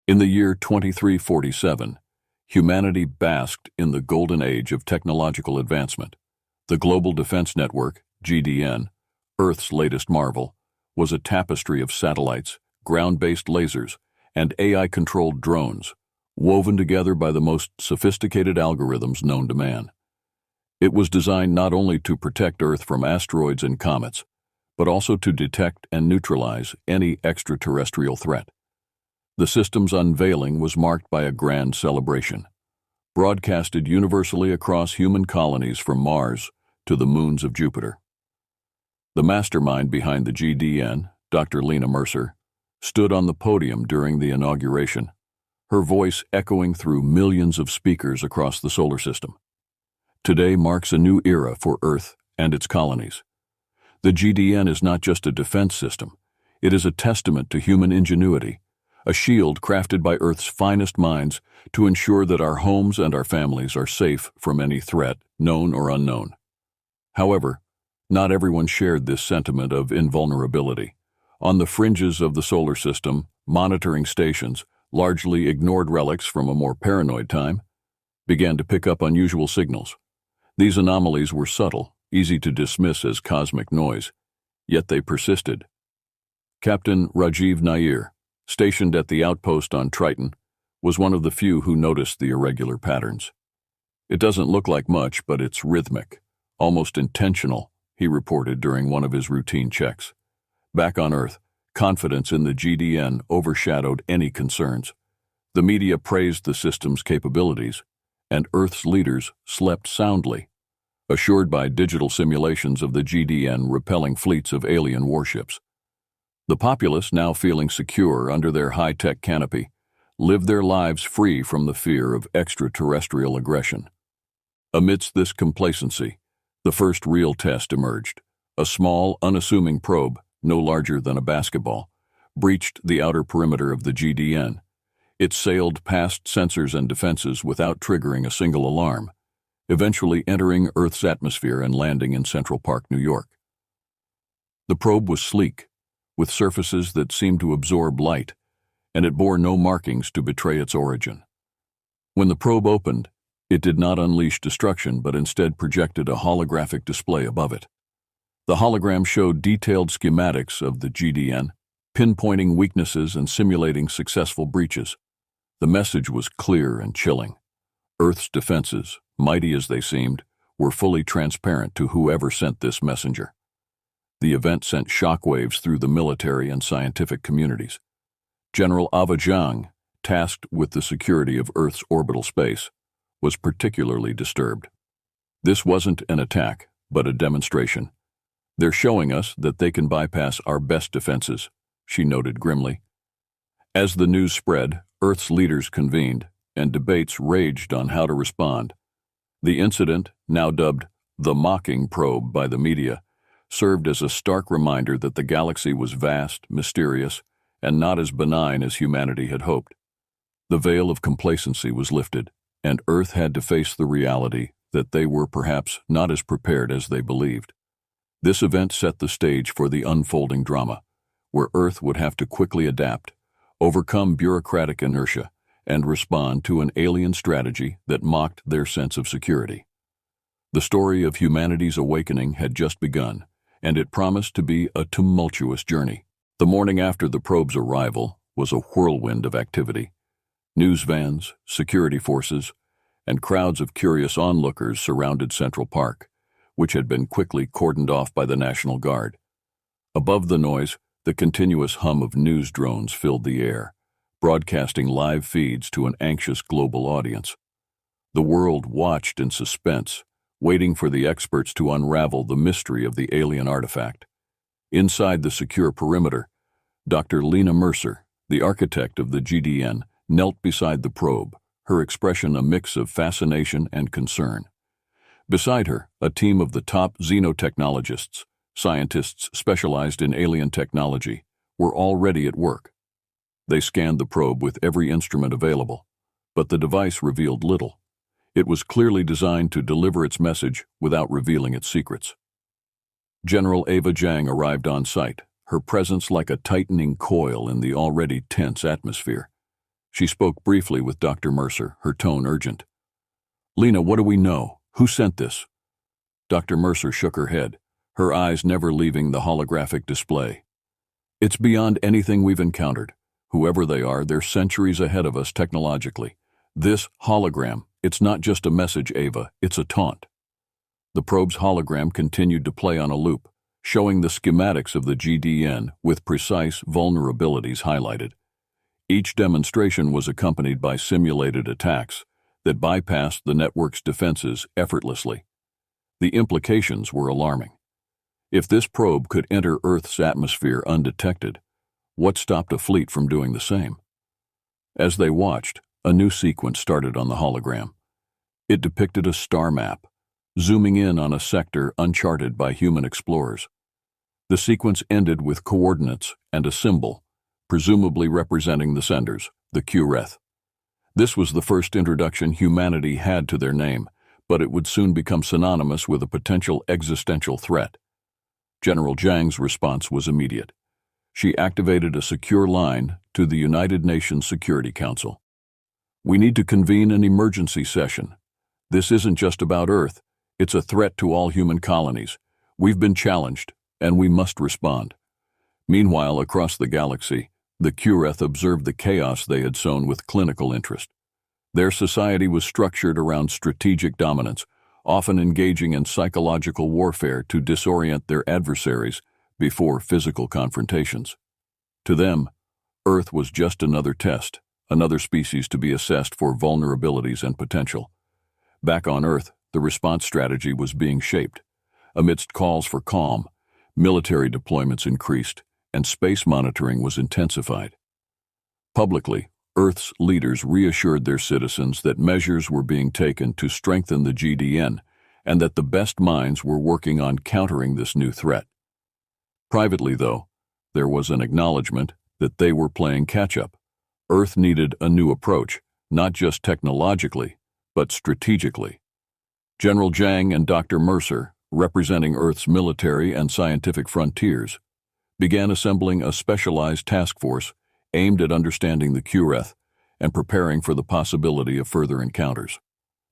In the year 2347, humanity basked in the golden age of technological advancement. The Global Defense Network, GDN, Earth's latest marvel, was a tapestry of satellites, ground-based lasers, and AI-controlled drones, woven together by the most sophisticated algorithms known to man. It was designed not only to protect Earth from asteroids and comets, but also to detect and neutralize any extraterrestrial threat. The system's unveiling was marked by a grand celebration, broadcasted universally across human colonies from Mars to the moons of Jupiter. The mastermind behind the GDN, Dr. Lena Mercer, stood on the podium during the inauguration, her voice echoing through millions of speakers across the solar system. Today marks a new era for Earth and its colonies. The GDN is not just a defense system, it is a testament to human ingenuity, a shield crafted by Earth's finest minds to ensure that our homes and our families are safe from any threat, known or unknown. However, not everyone shared this sentiment of invulnerability. On the fringes of the solar system, monitoring stations, largely ignored relics from a more paranoid time, began to pick up unusual signals. These anomalies were subtle, easy to dismiss as cosmic noise, yet they persisted. Captain Rajiv Nair, stationed at the outpost on Triton, was one of the few who noticed the irregular patterns. "It doesn't look like much, but it's rhythmic, almost intentional," he reported during one of his routine checks. Back on Earth, confidence in the GDN overshadowed any concerns. The media praised the system's capabilities, and Earth's leaders slept soundly, assured by digital simulations of the GDN repelling fleets of alien warships. The populace, now feeling secure under their high-tech canopy, lived their lives free from the fear of extraterrestrial aggression. Amidst this complacency, the first real test emerged. A small, unassuming probe, no larger than a basketball, breached the outer perimeter of the GDN. It sailed past sensors and defenses without triggering a single alarm, eventually entering Earth's atmosphere and landing in Central Park, New York. The probe was sleek, with surfaces that seemed to absorb light, and it bore no markings to betray its origin. When the probe opened, it did not unleash destruction but instead projected a holographic display above it. The hologram showed detailed schematics of the GDN, pinpointing weaknesses and simulating successful breaches. The message was clear and chilling. Earth's defenses, mighty as they seemed, were fully transparent to whoever sent this messenger. The event sent shockwaves through the military and scientific communities. General Ava Zhang, tasked with the security of Earth's orbital space, was particularly disturbed. "This wasn't an attack, but a demonstration. They're showing us that they can bypass our best defenses," she noted grimly. As the news spread, Earth's leaders convened, and debates raged on how to respond. The incident, now dubbed the mocking probe by the media, served as a stark reminder that the galaxy was vast, mysterious, and not as benign as humanity had hoped. The veil of complacency was lifted, and Earth had to face the reality that they were perhaps not as prepared as they believed. This event set the stage for the unfolding drama, where Earth would have to quickly adapt, overcome bureaucratic inertia, and respond to an alien strategy that mocked their sense of security. The story of humanity's awakening had just begun, and it promised to be a tumultuous journey. The morning after the probe's arrival was a whirlwind of activity. News vans, security forces, and crowds of curious onlookers surrounded Central Park, which had been quickly cordoned off by the National Guard. Above the noise, the continuous hum of news drones filled the air, broadcasting live feeds to an anxious global audience. The world watched in suspense, waiting for the experts to unravel the mystery of the alien artifact. Inside the secure perimeter, Dr. Lena Mercer, the architect of the GDN, knelt beside the probe, her expression a mix of fascination and concern. Beside her, a team of the top xenotechnologists, scientists specialized in alien technology, were already at work. They scanned the probe with every instrument available, but the device revealed little. It was clearly designed to deliver its message without revealing its secrets. General Ava Zhang arrived on site, her presence like a tightening coil in the already tense atmosphere. She spoke briefly with Dr. Mercer, her tone urgent. "Lena, what do we know? Who sent this?" Dr. Mercer shook her head, her eyes never leaving the holographic display. "It's beyond anything we've encountered. Whoever they are, they're centuries ahead of us technologically. This hologram, it's not just a message, Ava, it's a taunt." The probe's hologram continued to play on a loop, showing the schematics of the GDN with precise vulnerabilities highlighted. Each demonstration was accompanied by simulated attacks that bypassed the network's defenses effortlessly. The implications were alarming. If this probe could enter Earth's atmosphere undetected, what stopped a fleet from doing the same? As they watched, a new sequence started on the hologram. It depicted a star map, zooming in on a sector uncharted by human explorers. The sequence ended with coordinates and a symbol, presumably representing the senders, the Qreth. This was the first introduction humanity had to their name, but it would soon become synonymous with a potential existential threat. General Zhang's response was immediate. She activated a secure line to the United Nations Security Council. "We need to convene an emergency session. This isn't just about Earth. It's a threat to all human colonies. We've been challenged, and we must respond." Meanwhile, across the galaxy, the Qreth observed the chaos they had sown with clinical interest. Their society was structured around strategic dominance, often engaging in psychological warfare to disorient their adversaries before physical confrontations. To them, Earth was just another test, another species to be assessed for vulnerabilities and potential. Back on Earth, the response strategy was being shaped. Amidst calls for calm, military deployments increased, and space monitoring was intensified. Publicly, Earth's leaders reassured their citizens that measures were being taken to strengthen the GDN and that the best minds were working on countering this new threat. Privately, though, there was an acknowledgement that they were playing catch-up. Earth needed a new approach, not just technologically, but strategically. General Zhang and Dr. Mercer, representing Earth's military and scientific frontiers, began assembling a specialized task force aimed at understanding the Qreth and preparing for the possibility of further encounters.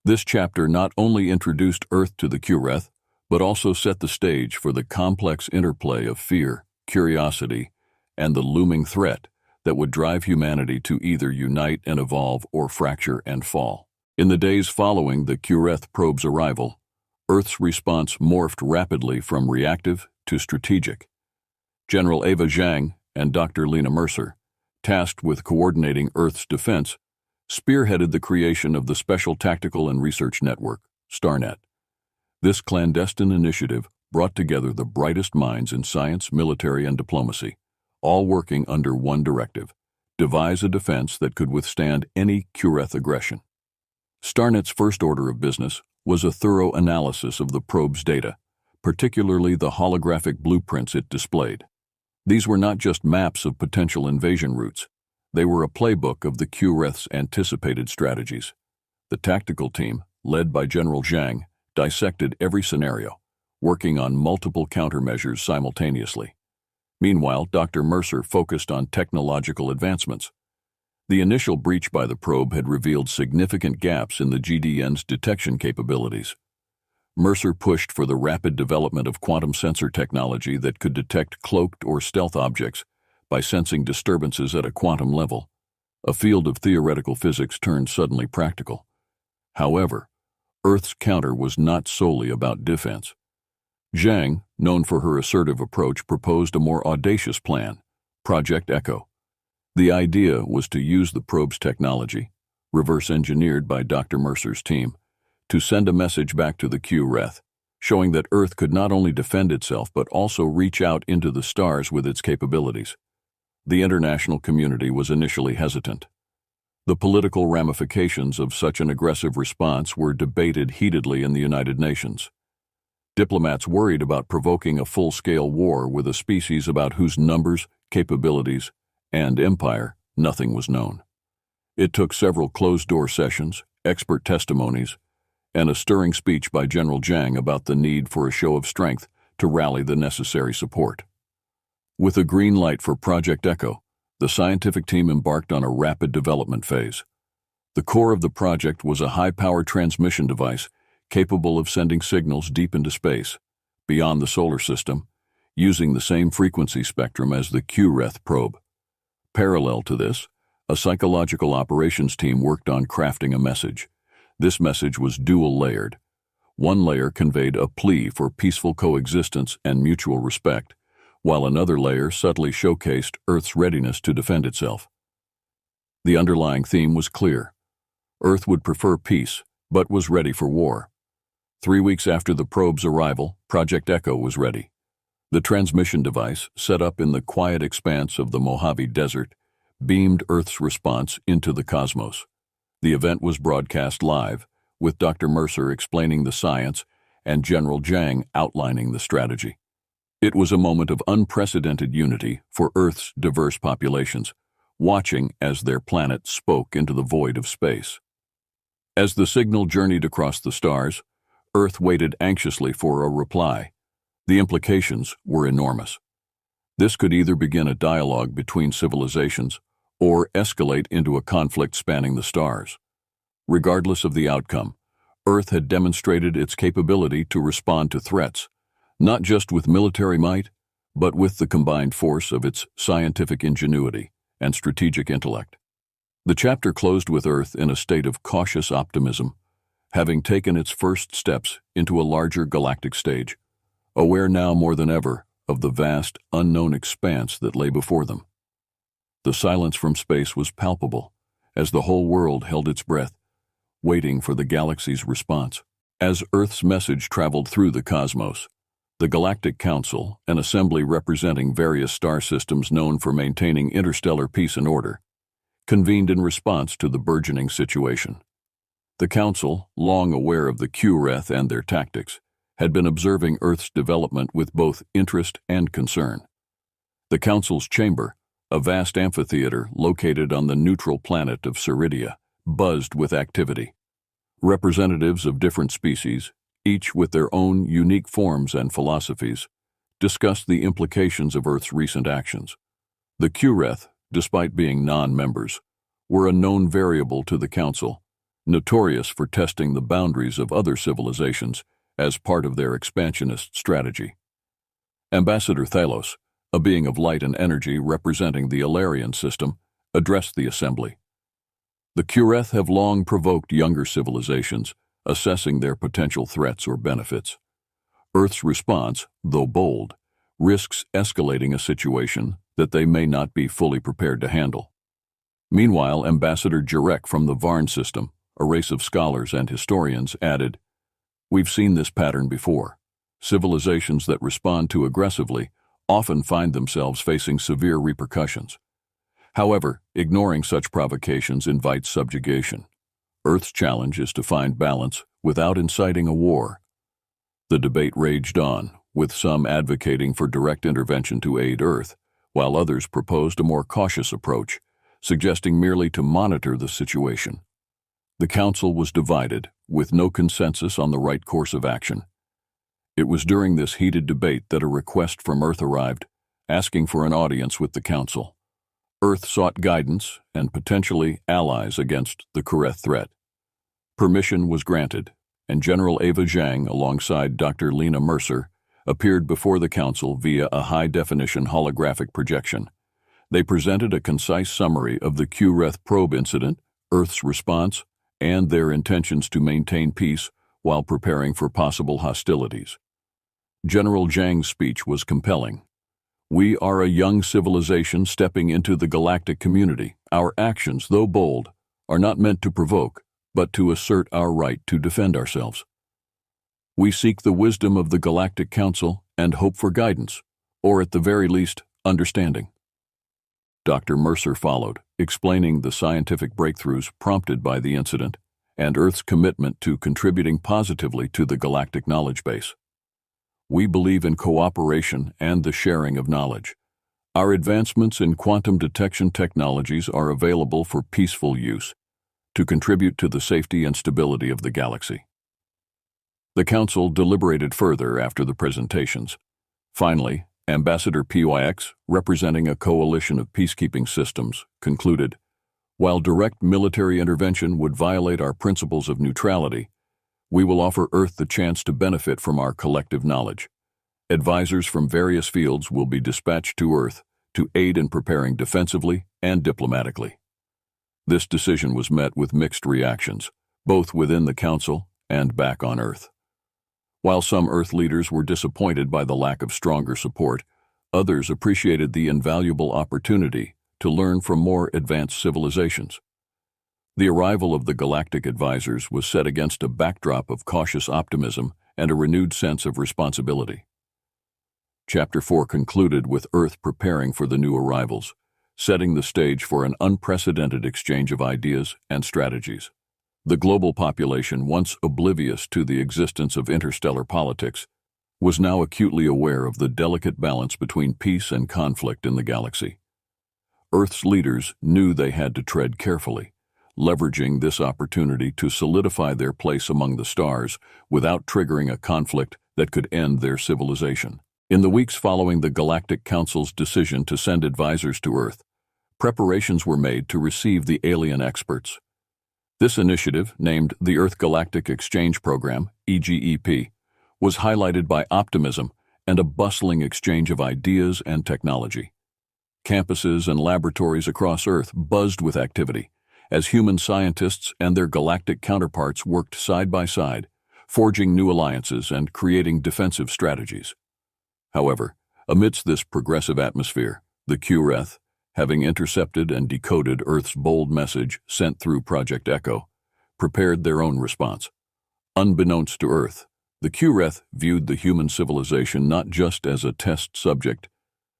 This chapter not only introduced Earth to the Qreth, but also set the stage for the complex interplay of fear, curiosity, and the looming threat that would drive humanity to either unite and evolve or fracture and fall. In the days following the Qreth probe's arrival, Earth's response morphed rapidly from reactive to strategic. General Ava Zhang and Dr. Lena Mercer, tasked with coordinating Earth's defense, spearheaded the creation of the Special Tactical and Research Network, StarNet. This clandestine initiative brought together the brightest minds in science, military, and diplomacy, all working under one directive: devise a defense that could withstand any Qreth aggression. StarNet's first order of business was a thorough analysis of the probe's data, particularly the holographic blueprints it displayed. These were not just maps of potential invasion routes. They were a playbook of the Qreth's anticipated strategies. The tactical team, led by General Zhang, dissected every scenario, working on multiple countermeasures simultaneously. Meanwhile, Dr. Mercer focused on technological advancements. The initial breach by the probe had revealed significant gaps in the GDN's detection capabilities. Mercer pushed for the rapid development of quantum sensor technology that could detect cloaked or stealth objects by sensing disturbances at a quantum level, a field of theoretical physics turned suddenly practical. However, Earth's counter was not solely about defense. Zhang, known for her assertive approach, proposed a more audacious plan, Project Echo. The idea was to use the probe's technology, reverse-engineered by Dr. Mercer's team, to send a message back to the Qreth, showing that Earth could not only defend itself but also reach out into the stars with its capabilities. The international community was initially hesitant. The political ramifications of such an aggressive response were debated heatedly in the United Nations. Diplomats worried about provoking a full-scale war with a species about whose numbers, capabilities, and empire nothing was known. It took several closed-door sessions, expert testimonies, and a stirring speech by General Zhang about the need for a show of strength to rally the necessary support. With a green light for Project Echo, the scientific team embarked on a rapid development phase. The core of the project was a high-power transmission device capable of sending signals deep into space, beyond the solar system, using the same frequency spectrum as the QRETH probe. Parallel to this, a psychological operations team worked on crafting a message. This message was dual-layered. One layer conveyed a plea for peaceful coexistence and mutual respect, while another layer subtly showcased Earth's readiness to defend itself. The underlying theme was clear. Earth would prefer peace, but was ready for war. 3 weeks after the probe's arrival, Project Echo was ready. The transmission device, set up in the quiet expanse of the Mojave Desert, beamed Earth's response into the cosmos. The event was broadcast live, with Dr. Mercer explaining the science and General Zhang outlining the strategy. It was a moment of unprecedented unity for Earth's diverse populations, watching as their planet spoke into the void of space. As the signal journeyed across the stars, Earth waited anxiously for a reply. The implications were enormous. This could either begin a dialogue between civilizations or escalate into a conflict spanning the stars. Regardless of the outcome, Earth had demonstrated its capability to respond to threats, not just with military might, but with the combined force of its scientific ingenuity and strategic intellect. The chapter closed with Earth in a state of cautious optimism, having taken its first steps into a larger galactic stage, aware now more than ever of the vast, unknown expanse that lay before them. The silence from space was palpable, as the whole world held its breath, waiting for the galaxy's response. As Earth's message traveled through the cosmos, the Galactic Council, an assembly representing various star systems known for maintaining interstellar peace and order, convened in response to the burgeoning situation. The Council, long aware of the QRETH and their tactics, had been observing Earth's development with both interest and concern. The Council's chamber, a vast amphitheater located on the neutral planet of Ceridia, buzzed with activity. Representatives of different species, each with their own unique forms and philosophies, discussed the implications of Earth's recent actions. The QRETH, despite being non-members, were a known variable to the Council, notorious for testing the boundaries of other civilizations as part of their expansionist strategy. Ambassador Thalos, a being of light and energy representing the Alarian system, addressed the assembly. The QRETH have long provoked younger civilizations, assessing their potential threats or benefits. Earth's response, though bold, risks escalating a situation that they may not be fully prepared to handle. Meanwhile, Ambassador Jurek from the Varn system, a race of scholars and historians, added, "We've seen this pattern before. Civilizations that respond too aggressively often find themselves facing severe repercussions. However, ignoring such provocations invites subjugation. Earth's challenge is to find balance without inciting a war." The debate raged on, with some advocating for direct intervention to aid Earth, while others proposed a more cautious approach, suggesting merely to monitor the situation. The Council was divided, with no consensus on the right course of action. It was during this heated debate that a request from Earth arrived, asking for an audience with the Council. Earth sought guidance and potentially allies against the QRETH threat. Permission was granted, and General Ava Zhang, alongside Dr. Lena Mercer, appeared before the Council via a high-definition holographic projection. They presented a concise summary of the QRETH probe incident, Earth's response, and their intentions to maintain peace while preparing for possible hostilities. General Zhang's speech was compelling. "We are a young civilization stepping into the galactic community. Our actions, though bold, are not meant to provoke, but to assert our right to defend ourselves. We seek the wisdom of the Galactic Council and hope for guidance, or at the very least, understanding." Dr. Mercer followed, explaining the scientific breakthroughs prompted by the incident and Earth's commitment to contributing positively to the galactic knowledge base. "We believe in cooperation and the sharing of knowledge. Our advancements in quantum detection technologies are available for peaceful use, to contribute to the safety and stability of the galaxy." The Council deliberated further after the presentations. Finally, Ambassador PYX, representing a coalition of peacekeeping systems, concluded, "While direct military intervention would violate our principles of neutrality, we will offer Earth the chance to benefit from our collective knowledge. Advisors from various fields will be dispatched to Earth to aid in preparing defensively and diplomatically." This decision was met with mixed reactions, both within the Council and back on Earth. While some Earth leaders were disappointed by the lack of stronger support, others appreciated the invaluable opportunity to learn from more advanced civilizations. The arrival of the Galactic Advisors was set against a backdrop of cautious optimism and a renewed sense of responsibility. Chapter 4 concluded with Earth preparing for the new arrivals, setting the stage for an unprecedented exchange of ideas and strategies. The global population, once oblivious to the existence of interstellar politics, was now acutely aware of the delicate balance between peace and conflict in the galaxy. Earth's leaders knew they had to tread carefully, leveraging this opportunity to solidify their place among the stars without triggering a conflict that could end their civilization. In the weeks following the Galactic Council's decision to send advisors to Earth, preparations were made to receive the alien experts. This initiative, named the Earth Galactic Exchange Program, EGEP, was highlighted by optimism and a bustling exchange of ideas and technology. Campuses and laboratories across Earth buzzed with activity as human scientists and their galactic counterparts worked side by side, forging new alliances and creating defensive strategies. However, amidst this progressive atmosphere, the QRETH, having intercepted and decoded Earth's bold message sent through Project Echo, prepared their own response. Unbeknownst to Earth, the QRETH viewed the human civilization not just as a test subject,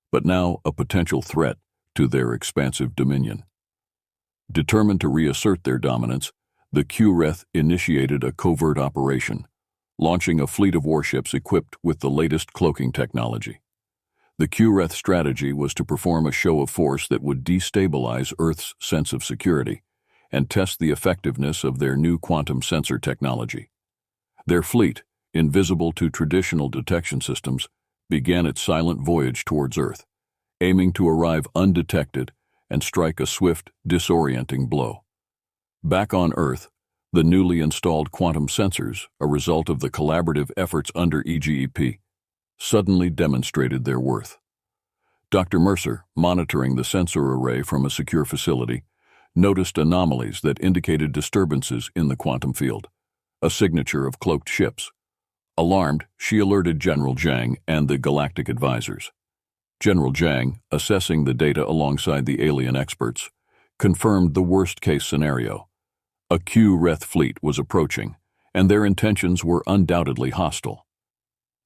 but now a potential threat to their expansive dominion. Determined to reassert their dominance, the QRETH initiated a covert operation, launching a fleet of warships equipped with the latest cloaking technology. The QRETH strategy was to perform a show of force that would destabilize Earth's sense of security and test the effectiveness of their new quantum sensor technology. Their fleet, invisible to traditional detection systems, began its silent voyage towards Earth, aiming to arrive undetected and strike a swift, disorienting blow. Back on Earth, the newly installed quantum sensors, a result of the collaborative efforts under EGEP, suddenly demonstrated their worth. Dr. Mercer, monitoring the sensor array from a secure facility, noticed anomalies that indicated disturbances in the quantum field, a signature of cloaked ships. Alarmed, she alerted General Zhang and the Galactic Advisors. General Zhang, assessing the data alongside the alien experts, confirmed the worst-case scenario. A QRETH fleet was approaching, and their intentions were undoubtedly hostile.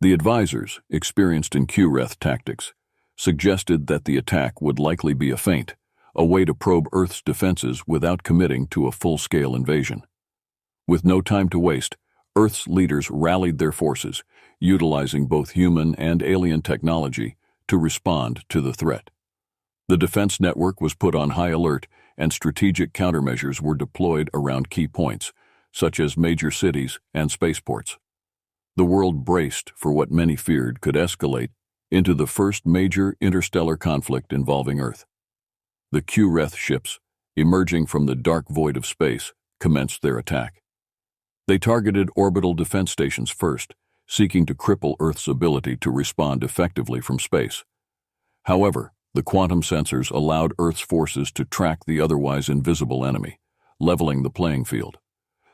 The advisors, experienced in QRETH tactics, suggested that the attack would likely be a feint, a way to probe Earth's defenses without committing to a full-scale invasion. With no time to waste, Earth's leaders rallied their forces, utilizing both human and alien technology to respond to the threat. The defense network was put on high alert, and strategic countermeasures were deployed around key points, such as major cities and spaceports. The world braced for what many feared could escalate into the first major interstellar conflict involving Earth. The QRETH ships, emerging from the dark void of space, commenced their attack. They targeted orbital defense stations first, seeking to cripple Earth's ability to respond effectively from space. However, the quantum sensors allowed Earth's forces to track the otherwise invisible enemy, leveling the playing field.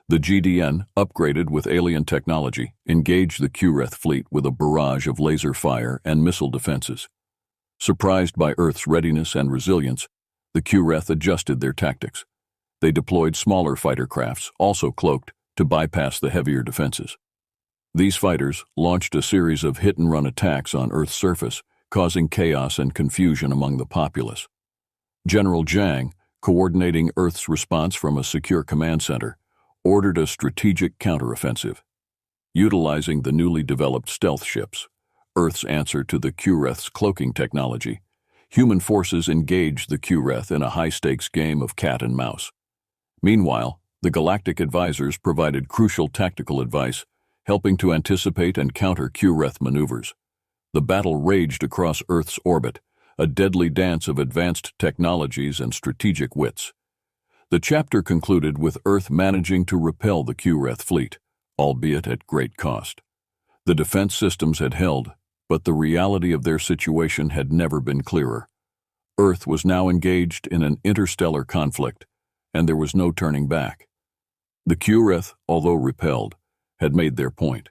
The GDN, upgraded with alien technology, engaged the QRETH fleet with a barrage of laser fire and missile defenses. Surprised by Earth's readiness and resilience, the QRETH adjusted their tactics. They deployed smaller fighter crafts, also cloaked, to bypass the heavier defenses. These fighters launched a series of hit-and-run attacks on Earth's surface, causing chaos and confusion among the populace. General Zhang, coordinating Earth's response from a secure command center, ordered a strategic counteroffensive. Utilizing the newly developed stealth ships, Earth's answer to the QRETH's cloaking technology, human forces engaged the QRETH in a high-stakes game of cat and mouse. Meanwhile, the Galactic Advisors provided crucial tactical advice, helping to anticipate and counter QRETH maneuvers. The battle raged across Earth's orbit, a deadly dance of advanced technologies and strategic wits. The chapter concluded with Earth managing to repel the Qreth fleet, albeit at great cost. The defense systems had held, but the reality of their situation had never been clearer. Earth was now engaged in an interstellar conflict, and there was no turning back. The Qreth, although repelled, had made their point.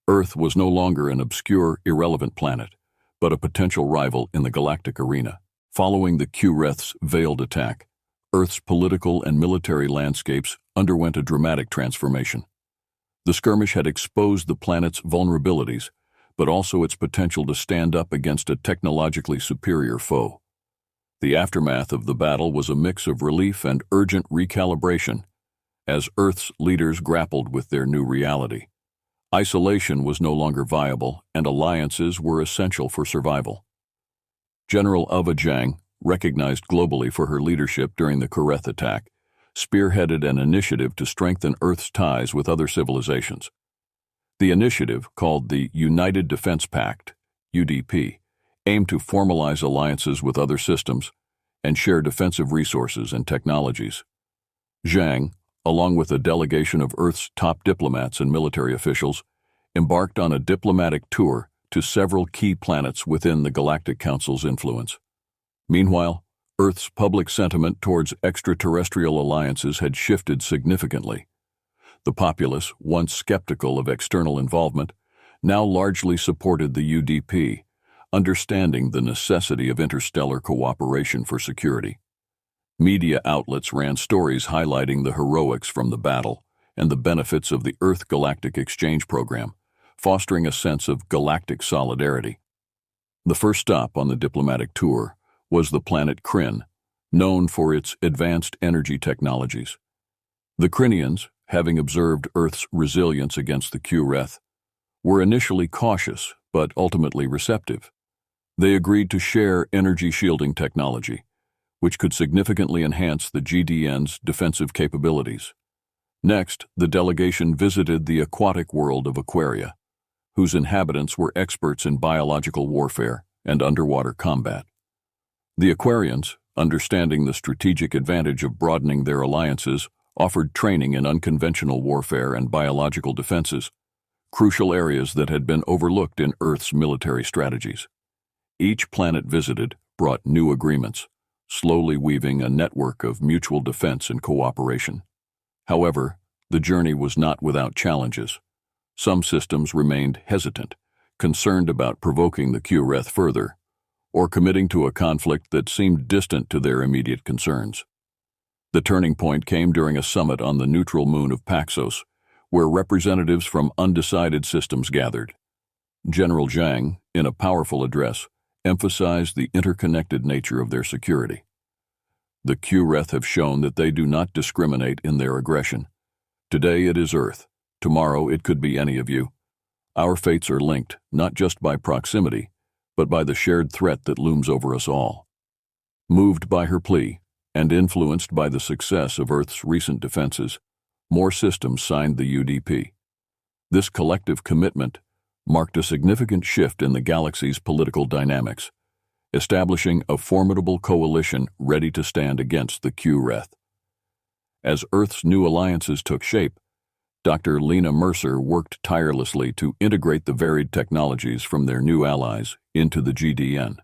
Earth was no longer an obscure, irrelevant planet, but a potential rival in the galactic arena. Following the Qreth's veiled attack, Earth's political and military landscapes underwent a dramatic transformation. The skirmish had exposed the planet's vulnerabilities, but also its potential to stand up against a technologically superior foe. The aftermath of the battle was a mix of relief and urgent recalibration, as Earth's leaders grappled with their new reality. Isolation was no longer viable, and alliances were essential for survival. General Ava Zhang, recognized globally for her leadership during the Qreth attack, spearheaded an initiative to strengthen Earth's ties with other civilizations. The initiative, called the United Defense Pact, UDP, aimed to formalize alliances with other systems and share defensive resources and technologies. Zhang, along with a delegation of Earth's top diplomats and military officials, embarked on a diplomatic tour to several key planets within the Galactic Council's influence. Meanwhile, Earth's public sentiment towards extraterrestrial alliances had shifted significantly. The populace, once skeptical of external involvement, now largely supported the UDP, understanding the necessity of interstellar cooperation for security. Media outlets ran stories highlighting the heroics from the battle and the benefits of the Earth Galactic Exchange Program, fostering a sense of galactic solidarity. The first stop on the diplomatic tour was the planet Kryn, known for its advanced energy technologies. The Krynians, having observed Earth's resilience against the Qreth, were initially cautious but ultimately receptive. They agreed to share energy shielding technology, which could significantly enhance the GDN's defensive capabilities. Next, the delegation visited the aquatic world of Aquaria, whose inhabitants were experts in biological warfare and underwater combat. The Aquarians, understanding the strategic advantage of broadening their alliances, offered training in unconventional warfare and biological defenses, crucial areas that had been overlooked in Earth's military strategies. Each planet visited brought new agreements, slowly weaving a network of mutual defense and cooperation. However, the journey was not without challenges. Some systems remained hesitant, concerned about provoking the Qreth further, or committing to a conflict that seemed distant to their immediate concerns. The turning point came during a summit on the neutral moon of Paxos, where representatives from undecided systems gathered. General Zhang, in a powerful address, emphasized the interconnected nature of their security. The Qreth have shown that they do not discriminate in their aggression. Today it is Earth. Tomorrow it could be any of you. Our fates are linked, not just by proximity, but by the shared threat that looms over us all. Moved by her plea, and influenced by the success of Earth's recent defenses, more systems signed the UDP. This collective commitment marked a significant shift in the galaxy's political dynamics, establishing a formidable coalition ready to stand against the Qreth. As Earth's new alliances took shape, Dr. Lena Mercer worked tirelessly to integrate the varied technologies from their new allies into the GDN.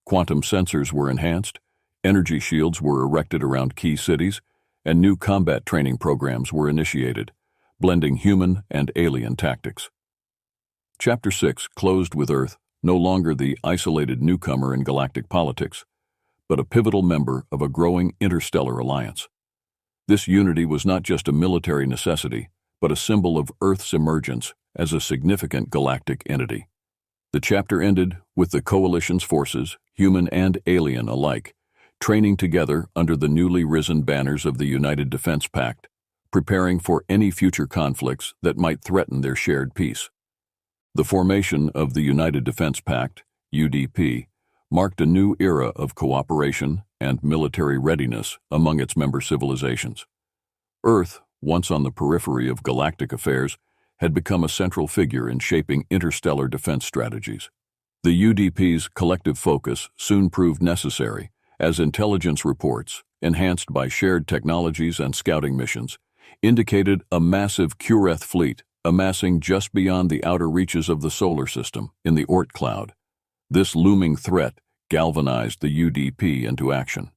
Quantum sensors were enhanced, energy shields were erected around key cities, and new combat training programs were initiated, blending human and alien tactics. Chapter 6 closed with Earth no longer the isolated newcomer in galactic politics, but a pivotal member of a growing interstellar alliance. This unity was not just a military necessity, but a symbol of Earth's emergence as a significant galactic entity. The chapter ended with the coalition's forces, human and alien alike, training together under the newly risen banners of the United Defense Pact, preparing for any future conflicts that might threaten their shared peace. The formation of the United Defense Pact, UDP, marked a new era of cooperation and military readiness among its member civilizations. Earth, once on the periphery of galactic affairs, had become a central figure in shaping interstellar defense strategies. The UDP's collective focus soon proved necessary, as intelligence reports, enhanced by shared technologies and scouting missions, indicated a massive Kureth fleet amassing just beyond the outer reaches of the solar system in the Oort cloud. This looming threat galvanized the UDP into action.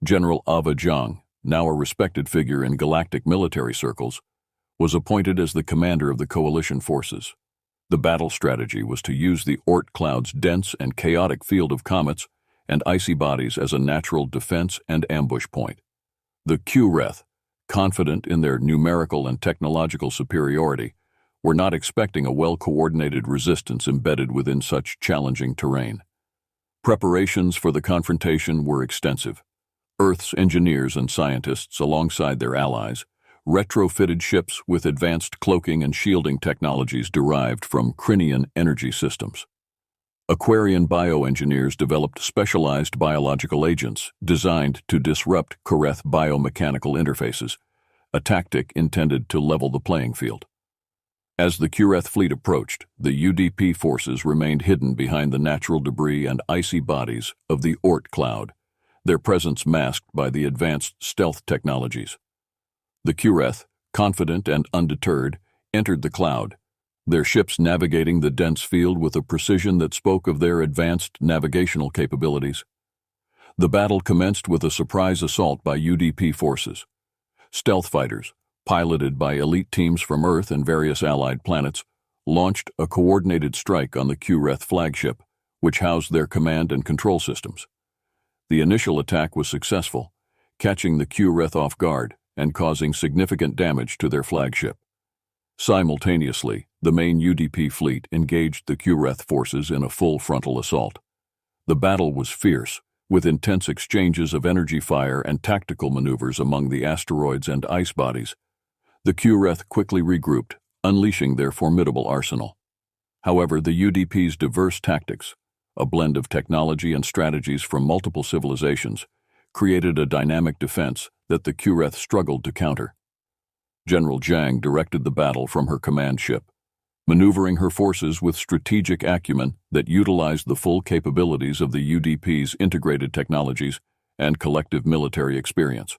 General Ava Zhang, now a respected figure in galactic military circles, was appointed as the commander of the coalition forces. The battle strategy was to use the Oort cloud's dense and chaotic field of comets and icy bodies as a natural defense and ambush point. The Kureth, confident in their numerical and technological superiority, were not expecting a well-coordinated resistance embedded within such challenging terrain. Preparations for the confrontation were extensive. Earth's engineers and scientists, alongside their allies, retrofitted ships with advanced cloaking and shielding technologies derived from Crinian energy systems. Aquarian bioengineers developed specialized biological agents designed to disrupt Kureth biomechanical interfaces, a tactic intended to level the playing field. As the Kureth fleet approached, the UDP forces remained hidden behind the natural debris and icy bodies of the Oort cloud, their presence masked by the advanced stealth technologies. The Kureth, confident and undeterred, entered the cloud, their ships navigating the dense field with a precision that spoke of their advanced navigational capabilities. The battle commenced with a surprise assault by UDP forces. Stealth fighters, piloted by elite teams from Earth and various allied planets, launched a coordinated strike on the Kureth flagship, which housed their command and control systems. The initial attack was successful, catching the Kureth off guard and causing significant damage to their flagship. Simultaneously, the main UDP fleet engaged the Kureth forces in a full frontal assault. The battle was fierce, with intense exchanges of energy fire and tactical maneuvers among the asteroids and ice bodies. The Kureth quickly regrouped, unleashing their formidable arsenal. However, the UDP's diverse tactics, a blend of technology and strategies from multiple civilizations, created a dynamic defense that the Kureth struggled to counter. General Zhang directed the battle from her command ship, maneuvering her forces with strategic acumen that utilized the full capabilities of the UDP's integrated technologies and collective military experience.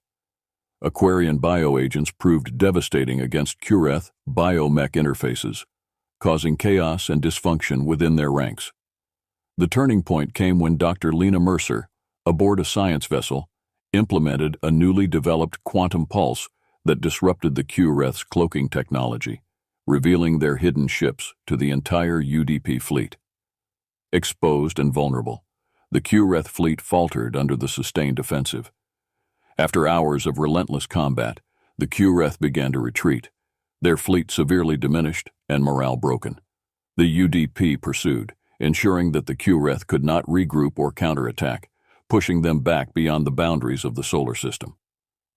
Aquarian bioagents proved devastating against Kureth biomech interfaces, causing chaos and dysfunction within their ranks. The turning point came when Dr. Lena Mercer, aboard a science vessel, implemented a newly developed quantum pulse that disrupted the Kureth's cloaking technology, revealing their hidden ships to the entire UDP fleet. Exposed and vulnerable, the Kureth fleet faltered under the sustained offensive. After hours of relentless combat, the Kureth began to retreat, their fleet severely diminished and morale broken. The UDP pursued, ensuring that the Kureth could not regroup or counterattack, pushing them back beyond the boundaries of the solar system.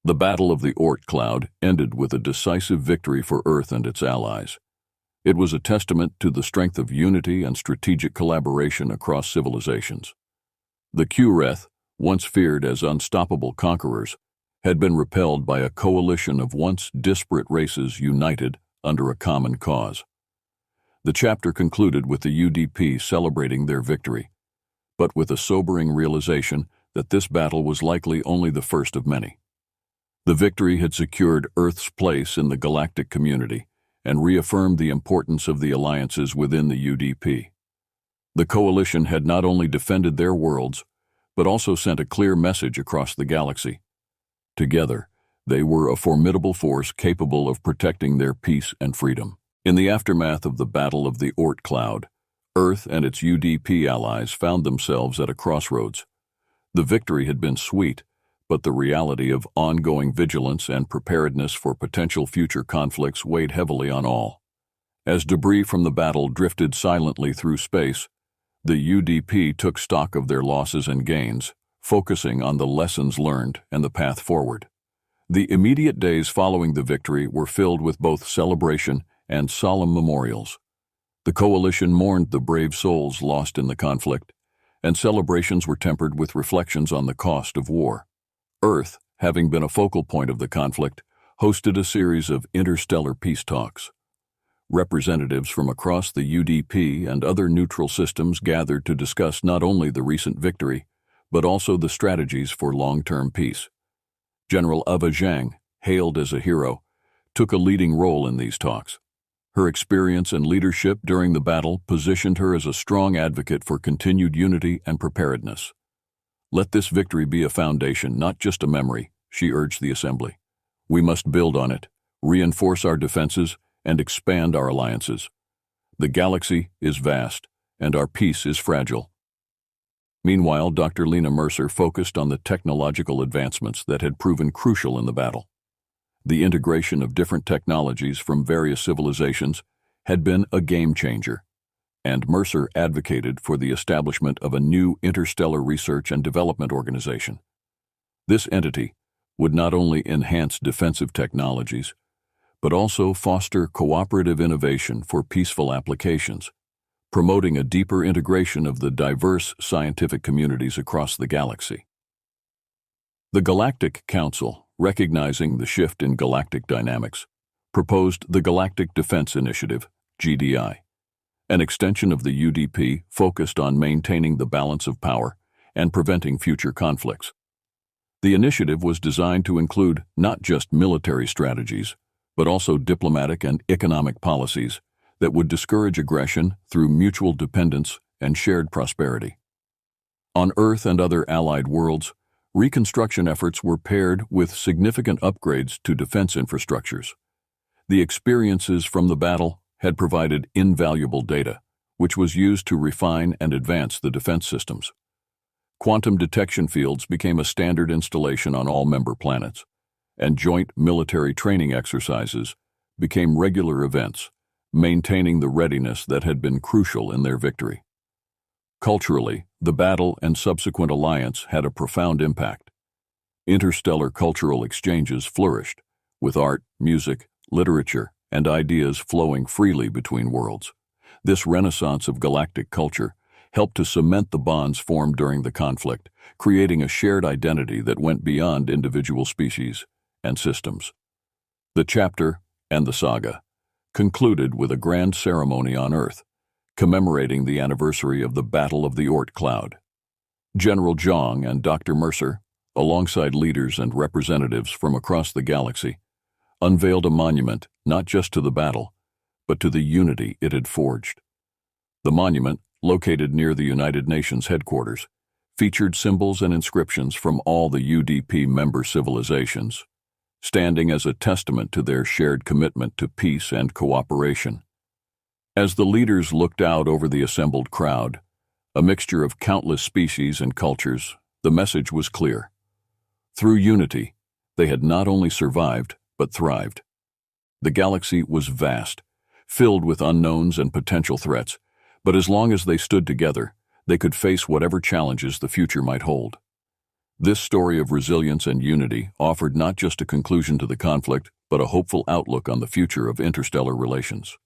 The Battle of the Oort cloud ended with a decisive victory for Earth and its allies. It was a testament to the strength of unity and strategic collaboration across civilizations. The Kureth, once feared as unstoppable conquerors, had been repelled by a coalition of once disparate races united under a common cause. The chapter concluded with the UDP celebrating their victory, but with a sobering realization that this battle was likely only the first of many. The victory had secured Earth's place in the galactic community and reaffirmed the importance of the alliances within the UDP. The coalition had not only defended their worlds, but also sent a clear message across the galaxy. Together, they were a formidable force capable of protecting their peace and freedom. In the aftermath of the Battle of the Oort cloud, Earth and its UDP allies found themselves at a crossroads. The victory had been sweet, but the reality of ongoing vigilance and preparedness for potential future conflicts weighed heavily on all. As debris from the battle drifted silently through space, the UDP took stock of their losses and gains, focusing on the lessons learned and the path forward. The immediate days following the victory were filled with both celebration and solemn memorials. The coalition mourned the brave souls lost in the conflict, and celebrations were tempered with reflections on the cost of war. Earth, having been a focal point of the conflict, hosted a series of interstellar peace talks. Representatives from across the UDP and other neutral systems gathered to discuss not only the recent victory, but also the strategies for long-term peace. General Eva Zhang, hailed as a hero, took a leading role in these talks. Her experience and leadership during the battle positioned her as a strong advocate for continued unity and preparedness. "Let this victory be a foundation, not just a memory," she urged the assembly. "We must build on it, reinforce our defenses, and expand our alliances. The galaxy is vast, and our peace is fragile." Meanwhile, Dr. Lena Mercer focused on the technological advancements that had proven crucial in the battle. The integration of different technologies from various civilizations had been a game changer, and Mercer advocated for the establishment of a new interstellar research and development organization. This entity would not only enhance defensive technologies, but also foster cooperative innovation for peaceful applications, promoting a deeper integration of the diverse scientific communities across the galaxy. The Galactic Council, recognizing the shift in galactic dynamics, proposed the Galactic Defense Initiative, GDI, an extension of the UDP focused on maintaining the balance of power and preventing future conflicts. The initiative was designed to include not just military strategies, but also diplomatic and economic policies that would discourage aggression through mutual dependence and shared prosperity. On Earth and other allied worlds, reconstruction efforts were paired with significant upgrades to defense infrastructures. The experiences from the battle had provided invaluable data, which was used to refine and advance the defense systems. Quantum detection fields became a standard installation on all member planets, and joint military training exercises became regular events, maintaining the readiness that had been crucial in their victory. Culturally, the battle and subsequent alliance had a profound impact. Interstellar cultural exchanges flourished, with art, music, literature, and ideas flowing freely between worlds. This renaissance of galactic culture helped to cement the bonds formed during the conflict, creating a shared identity that went beyond individual species and systems. The chapter and the saga concluded with a grand ceremony on Earth, commemorating the anniversary of the Battle of the Oort Cloud. General Zhang and Dr. Mercer, alongside leaders and representatives from across the galaxy, unveiled a monument not just to the battle, but to the unity it had forged. The monument, located near the United Nations headquarters, featured symbols and inscriptions from all the UDP member civilizations, standing as a testament to their shared commitment to peace and cooperation. As the leaders looked out over the assembled crowd, a mixture of countless species and cultures, the message was clear. Through unity, they had not only survived, but thrived. The galaxy was vast, filled with unknowns and potential threats, but as long as they stood together, they could face whatever challenges the future might hold. This story of resilience and unity offered not just a conclusion to the conflict, but a hopeful outlook on the future of interstellar relations.